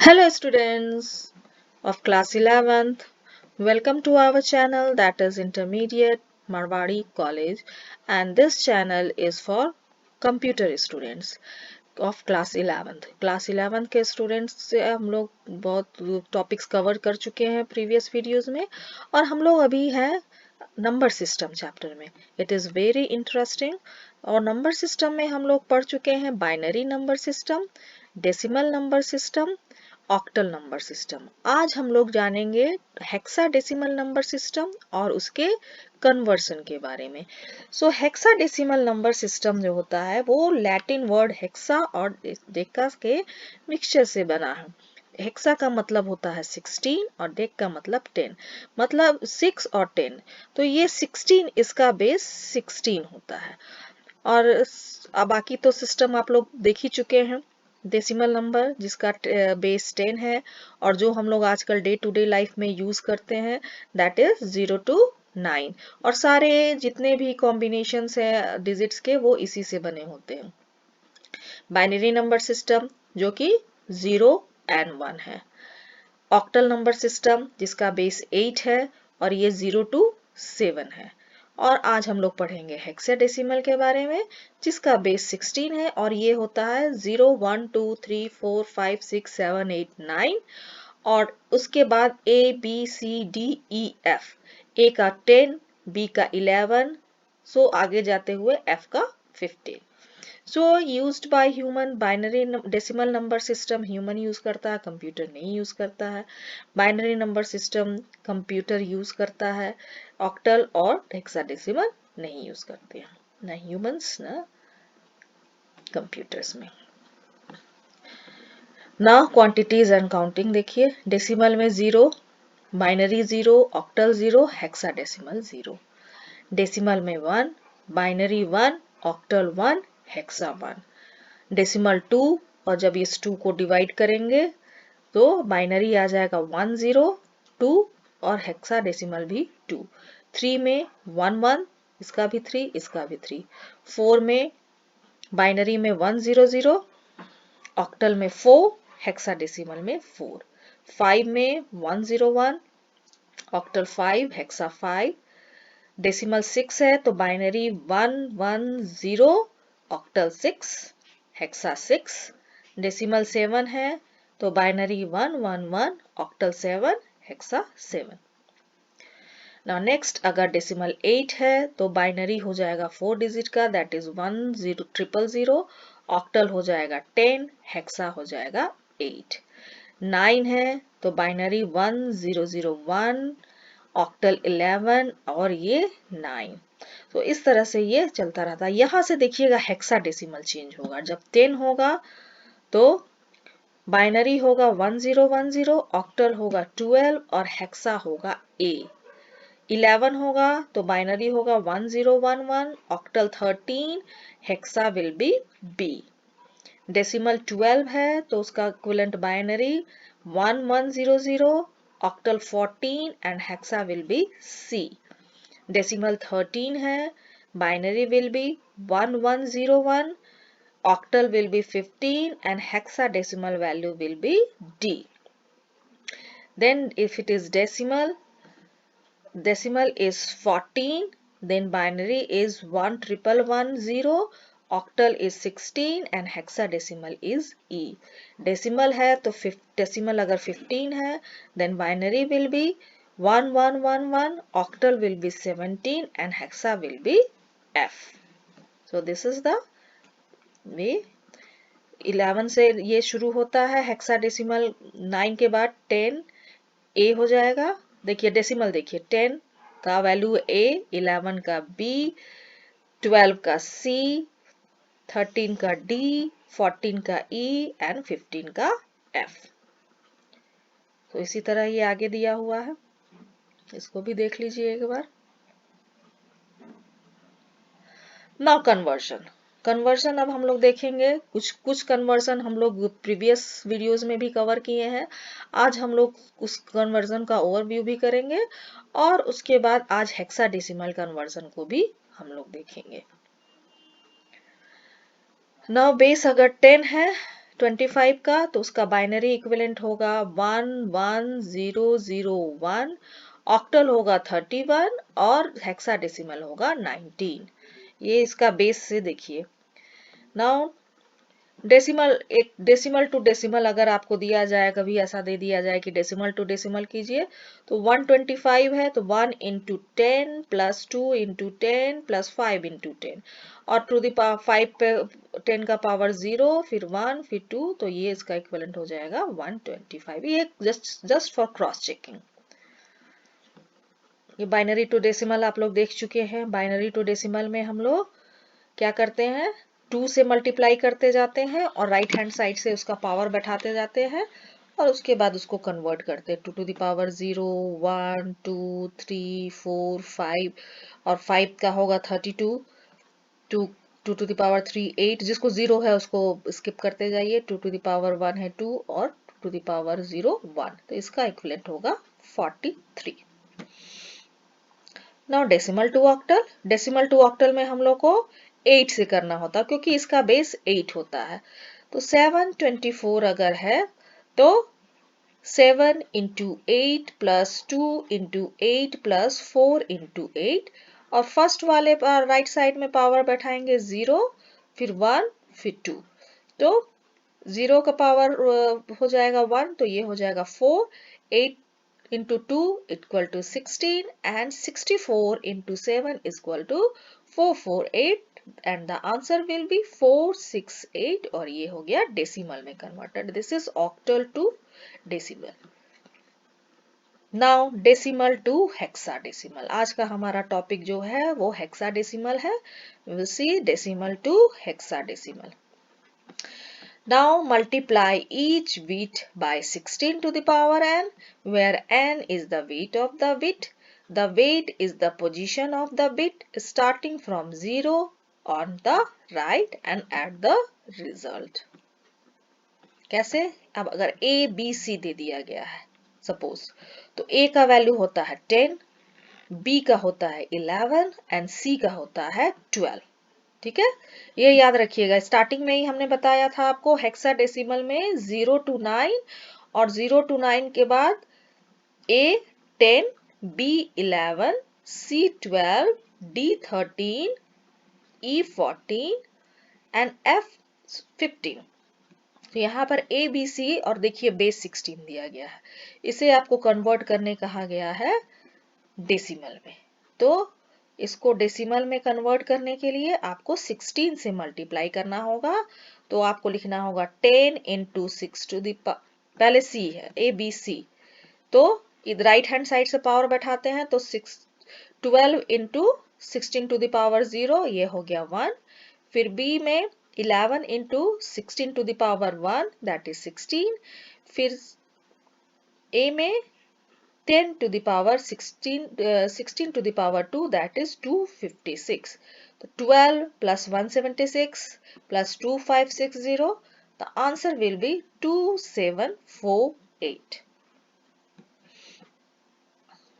Hello students of class 11th. Welcome to our channel, that is Intermediate Marwari College, and this channel is for computer students of class 11th. Class 11th के students से हम लोग बहुत topics cover कर चुके हैं previous videos में और हम लोग अभी हैं नंबर सिस्टम चैप्टर में. It is very interesting. और नंबर सिस्टम में हम लोग पढ़ चुके हैं binary number system, decimal number system, octal number system. आज हम लोग जानेंगे हेक्साडेसिमल नंबर सिस्टम और उसके कन्वर्सन के बारे में. सो हेक्साडेसिमल नंबर सिस्टम जो होता है वो लैटिन वर्ड हेक्सा और डेका के मिक्सचर से बना है. हेक्सा का मतलब होता है 16 और डेक का मतलब 10, मतलब 6 और 10. तो ये 16 इसका बेस 16 होता है. और बाकी तो सिस्टम आप लोग देख ही चुके हैं. डेसिमल नंबर जिसका बेस 10 है और जो हम लोग आजकल डे टू डे लाइफ में यूज करते हैं दैट इज 0 to 9. और सारे जितने भी कॉम्बिनेशंस हैं डिजिट्स के वो इसी से बने होते हैं. बाइनरी नंबर सिस्टम जो कि 0 and 1 है. ऑक्टल नंबर सिस्टम जिसका बेस 8 है और ये 0 to 7 है. और आज हम लोग पढ़ेंगे हेक्साडेसिमल के बारे में जिसका बेस 16 है और ये होता है 0 1 2 3 4 5 6 7 8 9. और उसके बाद A B C D E F. A का 10, B का 11, सो आगे जाते हुए F का 15. सो used by human. Binary decimal number system human use करता है, कंप्यूटर नहीं यूज करता है. Binary number system computer use करता है. ऑक्टल और हेक्साडेसिमल नहीं यूज करते हैं, ना ह्यूमंस ना कंप्यूटर्स में. ना क्वांटिटीज एंड काउंटिंग. देखिए डेसिमल में 0, बाइनरी 0, ऑक्टल 0, हेक्साडेसिमल 0. डेसिमल में 1, बाइनरी 1, ऑक्टल 1, हेक्सा 1. डेसिमल 2 और जब इस 2 को डिवाइड करेंगे तो बाइनरी आ जाएगा 1 0 2 और हेक्साडेसिमल भी 2. 3 में 1 1, इसका भी 3, इसका भी 3. 4 में बाइनरी में 1 0 0, ऑक्टल में 4, हेक्साडेसिमल में 4. 5 में 1 0 1, ऑक्टल 5, हेक्सा 5. डेसिमल 6 है तो बाइनरी 1 1 0, ऑक्टल 6, हेक्सा 6. डेसिमल 7 है तो binary 1 1 1, octal 7, hexa 7. Now next अगर डेसिमल 8 है तो बाइनरी हो जाएगा 4 डिजिट का दैट इज 1 0 0 0, ऑक्टल हो जाएगा 10, हेक्सा हो जाएगा 8. 9 है तो बाइनरी 1 0 0 1, ऑक्टल 11 और ये 9. तो इस तरह से ये चलता रहता है. यहाँ से देखिएगा हेक्साडेसिमल चेंज होगा. जब 10 होगा तो बाइनरी होगा 1 0 1 0, ऑक्टल होगा 12 और हेक्सा होगा A. 11 होगा तो बाइनरी होगा 1 0 1 1, octal 13, hexa will be B. Decimal 12 है तो उसका equivalent binary 1 1 0 0, octal 14 and hexa will be C. Decimal 13 है, binary will be 1 1 0 1, octal will be 15 and hexadecimal value will be D. Then if it is decimal is 14, then binary is 1 1 1 0, octal is 16 and hexadecimal is E. Decimal है तो decimal अगर 15 है then binary will be 1 1 1 1, octal will be 17 and hexa will be F. So this is the way. 11 से ये शुरू होता है hexadecimal. 9 के बाद 10 A हो जाएगा. देखिए डेसिमल देखिए 10 का वैल्यू A, 11 का B, 12 का C, 13 का D, 14 का E एंड 15 का F. तो इसी तरह ये आगे दिया हुआ है, इसको भी देख लीजिए एक बार. Now conversion. कन्वर्शन अब हम लोग देखेंगे. कुछ कन्वर्शन हम लोग प्रीवियस वीडियोस में भी कवर किए हैं. आज हम लोग उस कन्वर्शन का ओवरव्यू भी करेंगे और उसके बाद आज हेक्साडेसिमल कन्वर्शन को भी हम लोग देखेंगे. नाउ बेस अगर 10 है, 25 का, तो उसका बाइनरी इक्विवेलेंट होगा 11001, ऑक्टल होगा 31 और हेक्साडेसिमल होगा 19। ये इसका बेस से देखिए। नाउ डेसिमल, एक डेसिमल टू डेसिमल अगर आपको दिया जाए, कभी ऐसा दे दिया जाए कि डेसिमल टू डेसिमल कीजिए, तो 125 है तो 1 into 10 plus 2 into 10 plus 5 into 10, और टू द पावर 5 पे 10 का पावर 0, फिर 1 फिर 2, तो ये इसका इक्विवेलेंट हो जाएगा 125। ये जस्ट फॉर क्रॉस चेकिंग। ये बाइनरी टू डेसिमल आप लोग देख चुके हैं। बाइनरी टू डेसिमल में हम लोग क्या करते हैं, 2 से मल्टीप्लाई करते जाते हैं और राइट हैंड साइड से उसका पावर बैठाते जाते हैं, और उसके बाद उसको कन्वर्ट करते हैं 2 टू द पावर 0, 1, 2, 3, 4, 5, और 5 का होगा 32, 2 2 टू द पावर 3 8, जिसको 0 है उसको स्किप करते जाइए, 2 टू द पावर 1 है 2, और 2 टू द पावर 0 1, तो इसका इक्विवेलेंट होगा 43। Now decimal to octal. Decimal to octal में हम लोग को 8 से करना होता है क्योंकि इसका बेस 8 होता है। तो 724 अगर है तो 7 into 8 plus 2 into 8 plus 4 into 8, और फर्स्ट वाले पर राइट साइड में पावर बैठाएंगे 0, फिर 1 फिर 2, तो 0 का पावर हो जाएगा 1, तो ये हो जाएगा 4, 8 into 2 equal to 16, and 64 into 7 is equal to 448, and the answer will be 468, और ये हो गया डेसिमल में converted. This is octal to decimal. Now decimal to hexadecimal. आज का हमारा टॉपिक जो है वो हेक्साडेसिमल है। We will see decimal to hexadecimal. Now multiply each bit by 16 to the power n, where n is the weight of the bit. The weight is the position of the bit starting from 0 on the right and at the result. कैसे? अब अगर a b c दे दिया गया है suppose, तो a का value होता है 10, b का होता है 11 एंड c का होता है 12। ठीक है, ये याद रखिएगा। स्टार्टिंग में ही हमने बताया था आपको हेक्साडेसिमल में 0 to 9, और 0 to 9 के बाद A 10, B 11, C 12, D 13, E 14 and F 15। तो यहाँ पर A B C और देखिए बेस 16 दिया गया है, इसे आपको कन्वर्ट करने कहा गया है डेसिमल में। तो इसको डेसिमल में कन्वर्ट करने के लिए आपको 16 से मल्टीप्लाई करना होगा। तो आपको लिखना होगा 10 इंटू 6 टू द पहले C है A B C, तो इधर राइट हैंड साइड से पावर बैठाते हैं, तो 12 इंटू 16 टू द पावर 0, ये हो गया 1। फिर B में 11 into 16 to the power 1, that is 16। फिर A में 10 to the power 16 to the power 2, that is 256. So 12 plus 176 plus 2560, the answer will be 2748।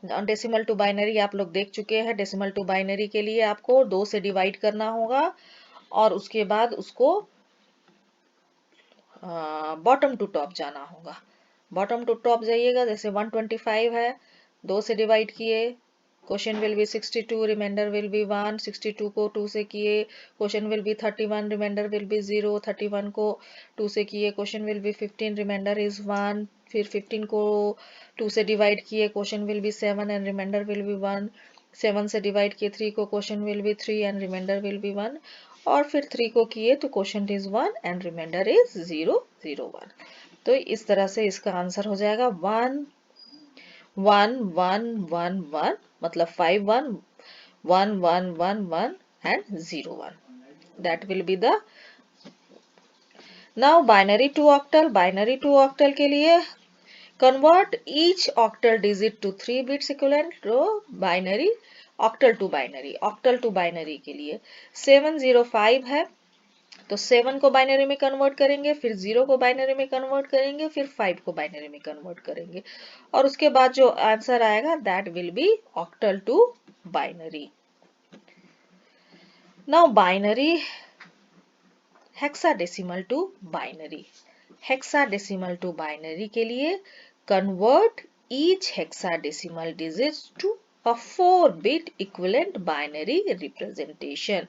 Decimal to binary आप लोग देख चुके हैं। डेसिमल टू बाइनरी के लिए आपको 2 से डिवाइड करना होगा और उसके बाद उसको बॉटम टू टॉप जाना होगा। बॉटम टू टॉप जाइएगा, जैसे 125 है, 2 से डिवाइड किए, question will be 62, reminder will be 1, 62 को 2 से किए, question will be 31, reminder will be 0, 31 को 2 से किए, question will be 15, reminder is 1, फिर 15 को 2 से डिवाइड किए, question will be 7 and reminder will be 1, 7 से डिवाइड किए 3 को, question will be 3 and reminder will be 1, और फिर 3 को किए तो question is 1 and reminder is 0 0 1। तो इस तरह से इसका आंसर हो जाएगा 1 1 1 1 1, मतलब 5 1 1 1 1 1 and 0 1, that will be the। now binary to octal। binary to octal के लिए convert each octal digit to 3 bits equivalent। तो binary octal to binary, octal to binary के लिए 705 है, तो 7 को बाइनरी में कन्वर्ट करेंगे, फिर 0 को बाइनरी में कन्वर्ट करेंगे, फिर 5 को बाइनरी में कन्वर्ट करेंगे, और उसके बाद जो आंसर आएगा that will be octal to binary. Now binary hexadecimal to binary. Hexadecimal to binary के लिए convert each hexadecimal digit to a 4-bit equivalent binary representation.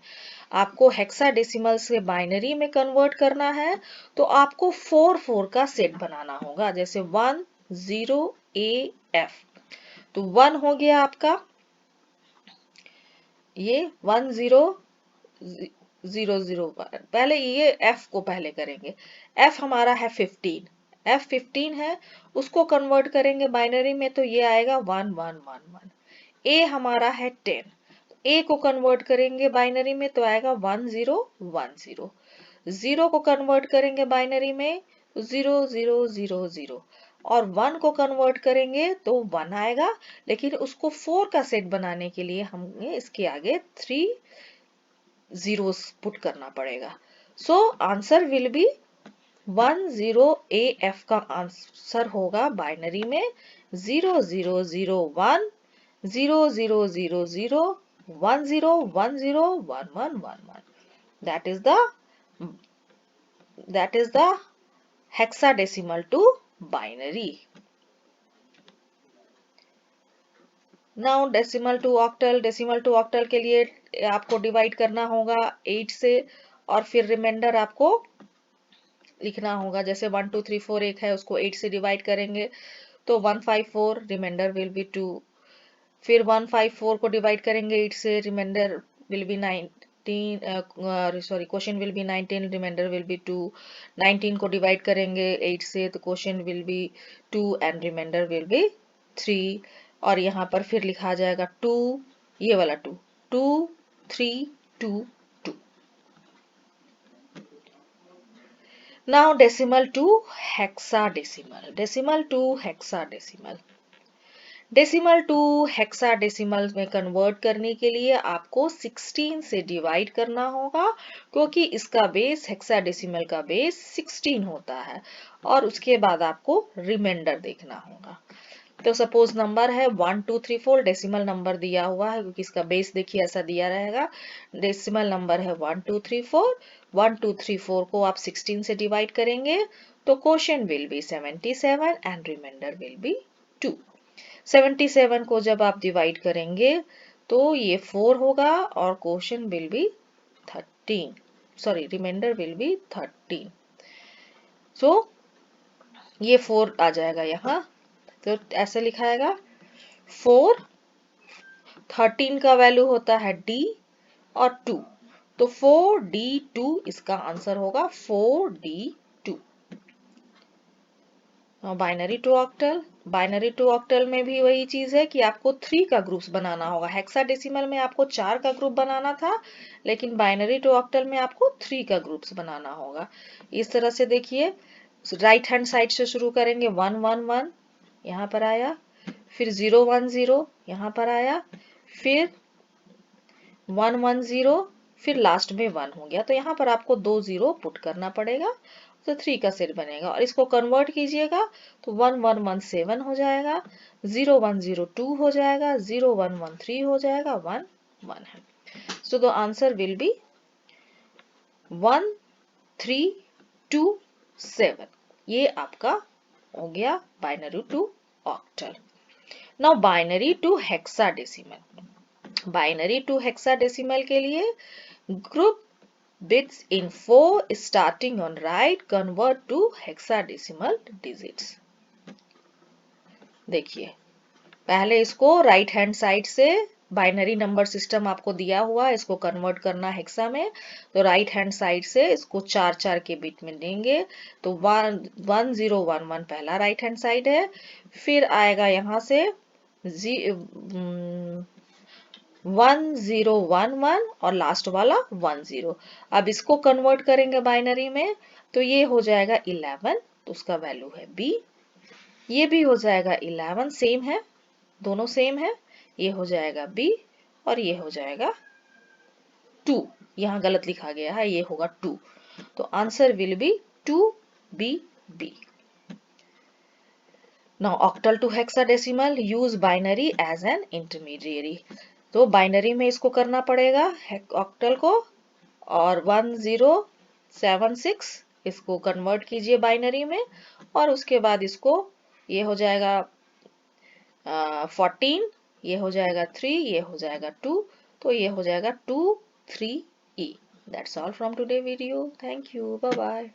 आपको हेक्साडेसिमल से बाइनरी में कन्वर्ट करना है तो आपको 4 का सेट बनाना होगा, जैसे 1 0 AF। तो 1 हो गया आपका, ये 1 0 0 0 पहले ये F को पहले करेंगे। F हमारा है 15, F 15 है, उसको कन्वर्ट करेंगे बाइनरी में तो ये आएगा 1 1 1 1। A हमारा है 10, A को कन्वर्ट करेंगे बाइनरी में तो आएगा 1 0 1 0। 0 को कन्वर्ट करेंगे बाइनरी में 0 0 0 0 और 1 को कन्वर्ट करेंगे तो 1 आएगा, लेकिन उसको 4 का सेट बनाने के लिए हमें इसके आगे 3 zeros पुट करना पड़ेगा। So answer will be 1 0 AF का आंसर होगा बाइनरी में 0 0 0 1 0 0 0 0 1 0 1 0 1 1 1 1। that is the hexadecimal to binary. Now decimal to octal के लिए आपको डिवाइड करना होगा 8 से और फिर रिमाइंडर आपको लिखना होगा, जैसे 1 2 3 4 एक है उसको 8 से डिवाइड करेंगे तो 154, रिमाइंडर विल बी 2। फिर 154 को डिवाइड करेंगे 8 से, reminder will be 19, sorry question will be 19, reminder will be 2। 19 को डिवाइड करेंगे 8 से तो question will be 2 and reminder will be 3। और यहाँ पर फिर लिखा जाएगा 2, ये वाला 2 2 3 2 2। Now decimal to hexadecimal, decimal to hexadecimal. Decimal to hexadecimal में कन्वर्ट करने के लिए आपको 16 से डिवाइड करना होगा, क्योंकि इसका बेस हेक्साडेसिमल का बेस 16 होता है और उसके बाद आपको रिमाइंडर देखना होगा। तो सपोज नंबर है 1 2 3 4, डेसिमल नंबर दिया हुआ है क्योंकि इसका बेस देखिए ऐसा दिया रहेगा। डेसिमल नंबर है 1 2 3 4, 1 2 3 4 को आप 16 से डिवाइड करेंगे तो quotient will be 77 and reminder will be 2। 77 को जब आप डिवाइड करेंगे तो ये 4 होगा और quotient will be 13, sorry reminder will be 13। So ये 4 आ जाएगा यहाँ, तो ऐसे लिखाएगा 4, 13 का वैल्यू होता है D और 2, तो 4D2 इसका आंसर होगा 4D2। Binary to octal, binary to octal में भी वही चीज है कि आपको 3 का ग्रुप्स बनाना होगा। हेक्साडेसिमल में आपको 4 का ग्रुप बनाना था, लेकिन बाइनरी टू ऑक्टल में आपको 3 का ग्रुप्स बनाना होगा। इस तरह से देखिए, राइट हैंड साइड से शुरू करेंगे 1 1 1, यहाँ पर आया, फिर 0 1 0 यहाँ पर आया, फिर 1 1 0, फिर लास्ट में 1 हो गया, तो यहाँ पर आपको 2 0 पुट करना पड़ेगा तो 3 का सेट बनेगा। और इसको कन्वर्ट कीजिएगा तो 1 1 1 7 हो जाएगा, 0 1 0 2 हो जाएगा, 0 1 1 3 हो जाएगा, 1 1 है। So the answer will be 1 3 2 7। ये आपका हो गया binary to octal. Now binary to hexadecimal, binary to hexadecimal के लिए group bits in 4 starting on right convert to hexadecimal digits। देखिए, पहले इसको राइट हैंड साइड से बाइनरी नंबर सिस्टम आपको दिया हुआ है, इसको कन्वर्ट करना हेक्सा में, तो राइट हैंड साइड से इसको 4 4 के बिट में देंगे तो 1 1 0 1 1 पहला राइट हैंड साइड है, फिर आएगा यहाँ से 1 0 1 1 और लास्ट वाला 1 0। अब इसको कन्वर्ट करेंगे बाइनरी में तो ये हो जाएगा 11, तो उसका वैल्यू है B। ये भी हो जाएगा 11, सेम है, दोनों सेम है, ये हो जाएगा B और ये हो जाएगा 2, यहाँ गलत लिखा गया है, ये होगा 2, तो answer will be 2BB। Now octal to hexadecimal, use binary as an intermediary. तो बाइनरी में इसको करना पड़ेगा ऑक्टल को, और 1 0 7 6 इसको कन्वर्ट कीजिए बाइनरी में और उसके बाद इसको ये हो जाएगा 14, ये हो जाएगा 3, ये हो जाएगा 2, तो ये हो जाएगा 2 3 E। That's all from today video. Thank you. Bye bye.